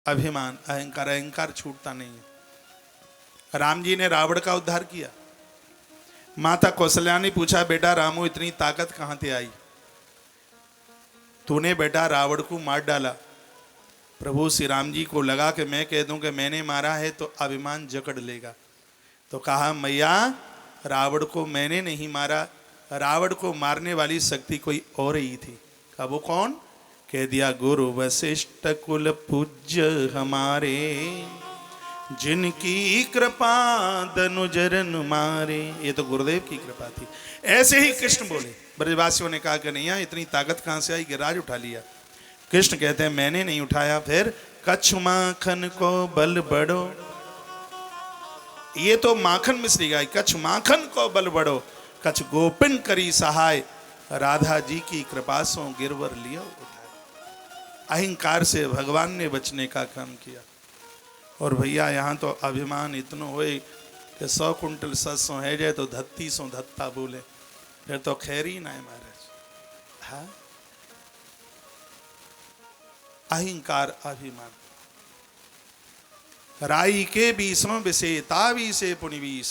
अभिमान, अहंकार, अहंकार छूटता नहीं है। राम जी ने रावण का उद्धार किया। माता कौशल्या ने पूछा, बेटा रामू इतनी ताकत कहां से आई? तूने बेटा रावण को मार डाला। प्रभु श्री राम जी को लगा कि मैं कह दूं कि मैंने मारा है तो अभिमान जकड़ लेगा, तो कहा मैया रावण को मैंने नहीं मारा, रावण को मारने वाली शक्ति कोई और ही थी। कहा वो कौन? कह दिया गुरु वशिष्ठ कुल पूज्य हमारे, जिनकी कृपा दनुजरन मारे। ये तो गुरुदेव की कृपा थी। ऐसे ही कृष्ण बोले। ब्रजवासियों ने कहा कि नहीं इतनी ताकत कहां से आई? गिरिराज उठा लिया। कृष्ण कहते हैं मैंने नहीं उठाया। फिर कछु माखन को बल बढ़ो, ये तो माखन मिश्री गाय। कछु माखन को बल बढ़ो, कछु गोपिन करी सहाय, राधा जी की कृपा सो गिरवर लियो उठाए। अहंकार से भगवान ने बचने का काम किया। और भैया यहाँ तो अभिमान इतनो होए कि 100 कुंटल सरसों है जाए तो धत्ती सो धत्ता बोले, फिर तो खैर ही ना है महाराज। हाँ, अहंकार अभिमान। राई के बीसों बिसे तावी से पुनिवीस,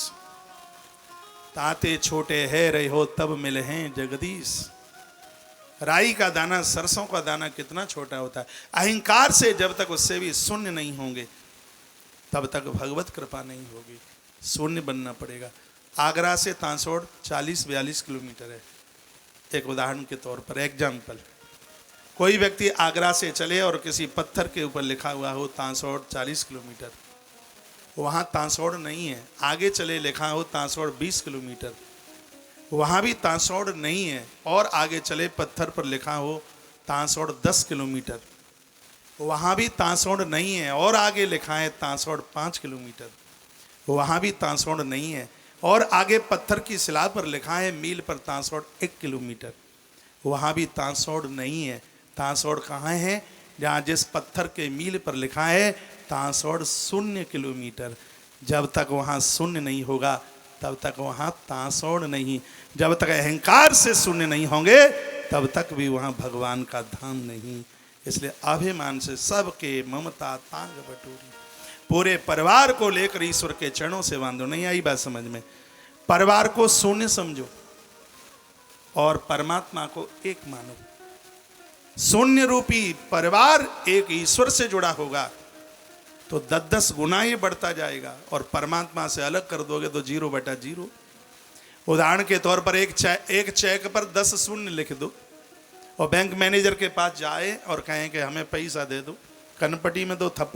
ताते छोटे है रहे हो तब मिले हैं जगदीश। राई का दाना, सरसों का दाना कितना छोटा होता है। अहंकार से जब तक उससे भी शून्य नहीं होंगे तब तक भगवत कृपा नहीं होगी। शून्य बनना पड़ेगा। आगरा से तांसोड़ 40-42 किलोमीटर है। एक उदाहरण के तौर पर एग्जाम्पल, कोई व्यक्ति आगरा से चले और किसी पत्थर के ऊपर लिखा हुआ हो तांसोड़ 40 किलोमीटर, वहाँ तांसोड़ नहीं है। आगे चले लिखा हो तांसोड़ 20 किलोमीटर, वहाँ भी तांसोड़ नहीं है। और आगे चले पत्थर पर लिखा हो तांसोड़ 10 किलोमीटर, वहाँ भी तांसोड़ नहीं है। और आगे लिखा है तांसोड़ 5 किलोमीटर, वहाँ भी तांसोड़ नहीं है। और आगे पत्थर की शिला पर लिखा है मील पर तांसोड़ 1 किलोमीटर, वहाँ भी तांसोड़ नहीं है। तांसोड़ कहाँ है? जहाँ जिस पत्थर के मील पर लिखा है तांसोड़ 0 किलोमीटर। जब तक वहाँ शून्य नहीं होगा तब तक वहाँ तांसोड़ नहीं। जब तक अहंकार से शून्य नहीं होंगे तब तक भी वहाँ भगवान का धाम नहीं। इसलिए अभिमान से सबके ममता तांग बटोरी, पूरे परिवार को लेकर ईश्वर के चरणों से बांधो। नहीं आई बात समझ में? परिवार को शून्य समझो और परमात्मा को एक मानो। शून्य रूपी परिवार एक ईश्वर से जुड़ा होगा तो 10-10 गुना ये बढ़ता जाएगा। और परमात्मा से अलग कर दोगे तो 0/0। उदाहरण के तौर पर एक चेक पर 10 शून्य लिख दो और बैंक मैनेजर के पास जाए और कहें कि हमें पैसा दे दो, कनपटी में 2 थप्पड़